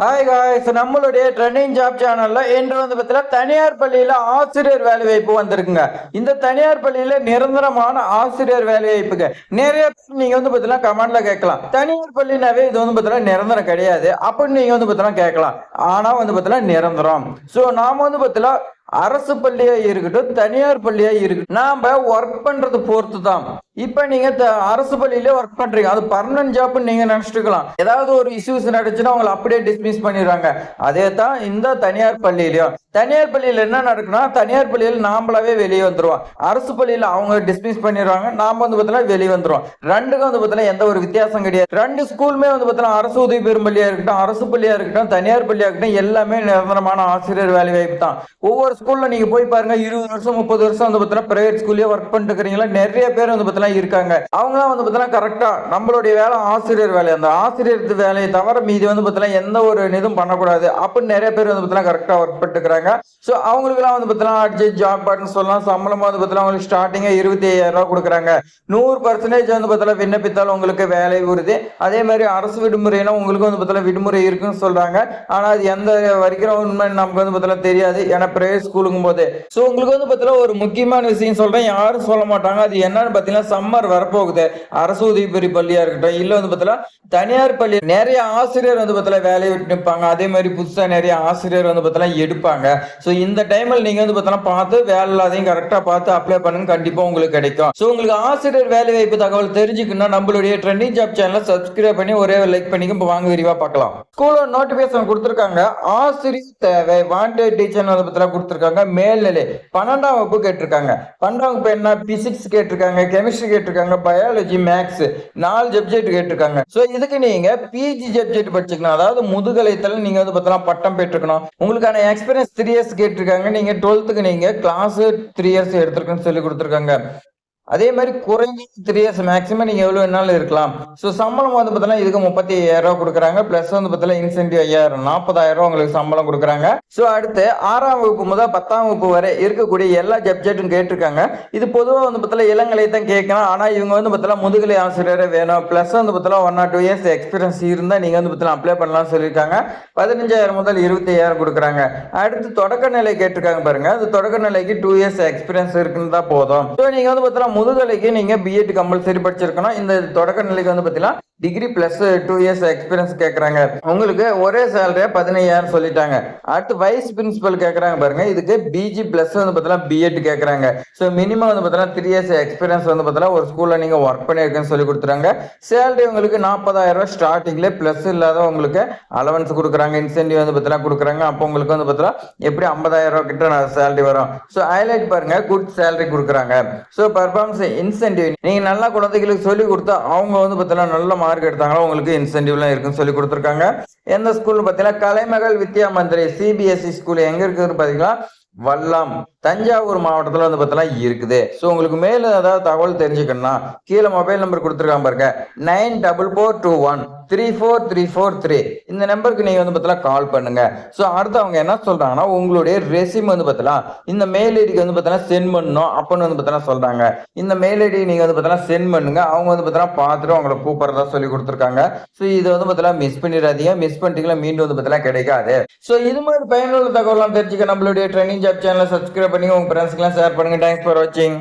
Hi guys, நம்மளுடைய trending job சேனல்ல இன்று பார்த்தீங்கன்னா தனியார் பள்ளியில ஆசிரியர் வேலை வாய்ப்பு வந்திருக்குங்க. இந்த தனியார் பள்ளியில நிரந்தரமான ஆசிரியர் வேலை வாய்ப்புங்க. நிறைய பேர் நீங்க பார்த்தீங்கன்னா கமெண்ட்ல கேட்கலாம், தனியார் பள்ளினாவே இது பார்த்தீங்கன்னா நிரந்தரம் கிடையாது அப்படின்னு நீங்க பார்த்தீங்கன்னா கேட்கலாம். ஆனா பார்த்தீங்கன்னா நிரந்தரம். சோ நாம பார்த்தீங்கன்னா அரசு பள்ளியா இருக்கட்டும், தனியார் பள்ளியா இருக்கட்டும், நாம ஒர்க் பண்றது பொறுத்து தான். இப்ப நீங்க அரசு பள்ளியில ஒர்க் பண்றீங்க, அது பர்மனன்ட் ஜாப் நீங்க நினைச்சிட்டு இருக்கலாம். ஏதாவது ஒரு இஷ்யூஸ் நடந்துச்சுன்னா உங்களை அப்படியே டிஸ்மிஸ் பண்ணிடுறாங்க. அதே தான் இந்த தனியார் பள்ளியிலயும். தனியார் பள்ளியில என்ன நடக்குன்னா, தனியார் பள்ளியில் நாமளாவே வெளியே வந்துருவோம். அரசு பள்ளியில அவங்க டிஸ்மிஸ் பண்ணிடுவாங்க, நாம பார்த்தீங்கன்னா வெளியே வந்துருவோம். ரெண்டுக்கும் பார்த்தீங்கன்னா எந்த ஒரு வித்தியாசம் கிடையாது. ரெண்டு ஸ்கூலுமே பார்த்தீங்கன்னா அரசு உதவி பெறும் பள்ளியா இருக்கட்டும், அரசு பள்ளியா இருக்கட்டும், தனியார் பள்ளியா இருக்கட்டும், எல்லாமே நிரந்தரமான ஆசிரியர் வேலை வாய்ப்பு தான். ஒவ்வொரு ஸ்கூல்ல நீங்க போய் பாருங்க, 20 வருஷம் 30 வருஷம் பார்த்தீங்கன்னா பிரைவேட் ஸ்கூல்லயே ஒர்க் பண்ணிட்டு இருக்கிறீங்களா, நிறைய பேர் பார்த்தீங்கன்னா இருக்காங்க. அவங்களாம் பார்த்தீங்கன்னா கரெக்டா நம்மளுடைய வேலை ஆசிரியர் வேலை, அந்த ஆசிரியர் வேலையை தவிர மீதி பார்த்தீங்கன்னா எந்த ஒரு இதுவும் பண்ணக்கூடாது அப்படின்னு நிறைய பேர் பார்த்தீங்கன்னா கரெக்டா ஒர்க் பண்ணிட்டு இருக்காங்க. ஸோ அவங்களுக்குலாம் பார்த்தீங்கன்னா அடிச்சு ஜாப் பார்ட்னு சொல்லலாம். சம்பளம் பார்த்தீங்கன்னா உங்களுக்கு ஸ்டார்டிங்கே 25,000 ரூபாய் கொடுக்குறாங்க. 100% பார்த்தீங்கன்னா விண்ணப்பித்தாலும் உங்களுக்கு வேலை உறுதி. அதே மாதிரி அரசு விடுமுறைனா உங்களுக்கு பார்த்தீங்கன்னா விடுமுறை இருக்குன்னு சொல்றாங்க. ஆனா அது எந்த வரைக்கும் உண்மை நமக்கு பார்த்தீங்கன்னா தெரியாது, ஏன்னா பிரைவேட் ஸ்கூலுங்கும் போது. ஸோ உங்களுக்கு பார்த்தீங்கன்னா ஒரு முக்கியமான விஷயம் சொல்றேன், யாரும் சொல்ல மாட்டாங்க. அது என்னன்னு பார்த்தீங்கன்னா சம்மர் வரப்போகுது. அரசு உதவி பெறும் பள்ளியா இருக்கட்டும், இல்ல பார்த்தீங்கன்னா தனியார் பள்ளி நிறைய ஆசிரியர் பார்த்தீங்கன்னா வேலையை விட்டு நிற்பாங்க. அதே மாதிரி புதுசா நிறைய ஆசிரியர் பார்த்தீங்கன்னா எடுப்பாங்க. ஸோ இந்த டைம்ல நீங்க பார்த்தீங்கன்னா பார்த்து வேலை இல்லாதையும் கரெக்டா பார்த்து அப்ளை பண்ணுங்க, கண்டிப்பா உங்களுக்கு கிடைக்கும். ஸோ உங்களுக்கு ஆசிரியர் வேலை வாய்ப்பு தகவல் தெரிஞ்சுக்கணும், நம்மளுடைய ட்ரெண்டிங் ஜாப் சேனலை சப்ஸ்கிரைப் பண்ணி ஒரே லைக் பண்ணிக்க. இப்போ வாங்க விரிவா பார்க்கலாம். ஸ்கூல்ல நோட்டிபிகேஷன் கொடுத்திருக்காங்க, ஆசிரியர் தேவை வாண்டட் டீச்சர் பார்த்தீங்கன்னா கொடுத்திருக்காங்க. மேல்நிலை 12ஆம் வகுப்பு கேட்டிருக்காங்க. 12ஆம் வகுப்பு என்ன, பிசிக்ஸ் கேட்டிருக்காங்க, கெமிஸ்ட்ரி கேட்டிருக்காங்க, பயாலஜி, மேக்ஸ் 4 சப்ஜெக்ட் கேட்டிருக்காங்க. சோ இதுக்கு நீங்க பிஜி சப்ஜெக்ட் படிச்சுக்கணும், அதாவது முதுகலைத்தல் நீங்க பார்த்தீங்கன்னா பட்டம் பெற்றுக்கணும். உங்களுக்கான எக்ஸ்பீரியன்ஸ் 3 இயர்ஸ் கேட்டிருக்காங்க. நீங்க 12th நீங்க கிளாஸ் 3 இயர்ஸ் எடுத்திருக்குன்னு சொல்லி கொடுத்திருக்காங்க. அதே மாதிரி குறைஞ்ச 3 இயர்ஸ் மேக்ஸிமம் நீங்க எவ்வளவு வேணாலும் இருக்கலாம். ஸோ சம்பளம் பார்த்தீங்கன்னா இதுக்கு 35,000 ரூபாய் கொடுக்குறாங்க. பிளஸ் பார்த்தீங்கன்னா இன்சென்டிவ் 5,000 40,000 ரூபாய் உங்களுக்கு சம்பளம் கொடுக்குறாங்க. ஸோ அடுத்து 6ஆம் வகுப்பு முதல் 10ஆம் வகுப்பு வரை இருக்கக்கூடிய எல்லா சப்ஜெக்டும் கேட்டிருக்காங்க. இது பொதுவாக பார்த்தீங்கன்னா இளங்கலை தான் கேட்கணும். ஆனா இவங்க பார்த்தீங்கன்னா முதுகலை ஆசிரியரே வேணும். பிளஸ் பார்த்தீங்கன்னா 1 or 2 இயர்ஸ் எக்ஸ்பீரியன்ஸ் இருந்தா நீங்க பார்த்தீங்கன்னா அப்ளை பண்ணலாம்னு சொல்லியிருக்காங்க. 15,000 முதல் 25,000 கொடுக்குறாங்க. அடுத்து தொடக்க நிலை கேட்டிருக்காங்க பாருங்க, அது தொடக்க நிலைக்கு 2 இயர்ஸ் எக்ஸ்பீரியன்ஸ் இருக்குன்னு தான் போதும். ஸோ நீங்க பார்த்தீங்கன்னா முதுகலைக்கு நீங்க பிஎட் கம்பல்சரி படிச்சிருக்கணும். இந்த தொடக்க நிலைக்கு பார்த்தீங்கன்னா டிகிரி பிளஸ் 2 இயர்ஸ் எக்ஸ்பீரியன்ஸ் கேட்கறாங்க. உங்களுக்கு ஒரே சேலரியா 15,000 சொல்லிட்டாங்க. அடுத்து வைஸ் பிரின்சிபல் கேட்கறாங்க பாருங்க, இதுக்கு பிஜி பிளஸ் பார்த்தீங்கன்னா பிஎட் கேட்கறாங்க. ஸோ மினிமம் பார்த்தீங்கன்னா 3 இயர்ஸ் எக்ஸ்பீரியன்ஸ் பார்த்தீங்கன்னா ஒரு ஸ்கூல்ல நீங்க ஒர்க் பண்ணிருக்கேன்னு சொல்லி கொடுத்துறாங்க. சேலரி உங்களுக்கு 40,000 ரூபாய் ஸ்டார்டிங்ல, பிளஸ் இல்லாத உங்களுக்கு அலவன்ஸ் கொடுக்குறாங்க, இன்சென்டிவ் பார்த்தீங்கன்னா கொடுக்குறாங்க. அப்போ உங்களுக்கு பார்த்தீங்கன்னா எப்படி 50,000 ரூபாய் கிட்ட சேலரி வரும். ஸோ ஹைலைட் பாருங்க, குட் சேலரி கொடுக்குறாங்க. ஸோ பர்ஃபார்மன்ஸ் இன்சென்டிவ் நீங்க நல்லா குழந்தைகளுக்கு சொல்லி கொடுத்தா அவங்க பார்த்தீங்கன்னா நல்ல மார்க் எடுத்தாங்களோ உங்களுக்கு இன்சென்டிவ்லாம் இருக்குன்னு சொல்லி கொடுத்துருக்காங்க. எந்த ஸ்கூல் பார்த்தீங்கன்னா கலைமகள் வித்யா மந்திரி சிபிஎஸ்இ ஸ்கூல் எங்க இருக்குன்னு பாத்தீங்கன்னா வல்லம், தஞ்சாவூர் மாவட்டத்தில் பார்த்தீங்கன்னா இருக்குது. ஸோ உங்களுக்கு மேல ஏதாவது தகவல் தெரிஞ்சுக்கணும்னா கீழே மொபைல் நம்பர் கொடுத்துருக்காங்க பாருங்க, 9442134343. இந்த நம்பருக்கு நீங்க பார்த்தீங்கன்னா கால் பண்ணுங்க. ஸோ அடுத்து அவங்க என்ன சொல்றாங்கன்னா, உங்களுடைய ரெசியூம் பார்த்தீங்கன்னா இந்த மெயில் ஐடிக்கு பார்த்தீங்கன்னா சென்ட் பண்ணணும் அப்படின்னு பார்த்தீங்கன்னா சொல்றாங்க. இந்த மெயில் ஐடி நீங்க பார்த்தீங்கன்னா சென்ட் பண்ணுங்க, அவங்க பார்த்தீங்கன்னா பார்த்துட்டு அவங்களை கூப்பிடுறதா சொல்லி கொடுத்துருக்காங்க. ஸோ இதை பார்த்தீங்கன்னா மிஸ் பண்ணிடாதீங்க, மிஸ் பண்ணிட்டீங்கன்னா மீண்டும் பார்த்தீங்கன்னா கிடைக்காது. ஸோ இது மாதிரி பயனுள்ள தகவலாம் தெரிஞ்சுக்க நம்மளுடைய ட்ரெண்டிங் ஜாப் சேனலை சப்ஸ்கிரைப் பண்ணி உங்க ஃப்ரெண்ட்ஸ்க்குலாம் ஷேர் பண்ணுங்க. தேங்க்ஸ் ஃபார் வாட்சிங்.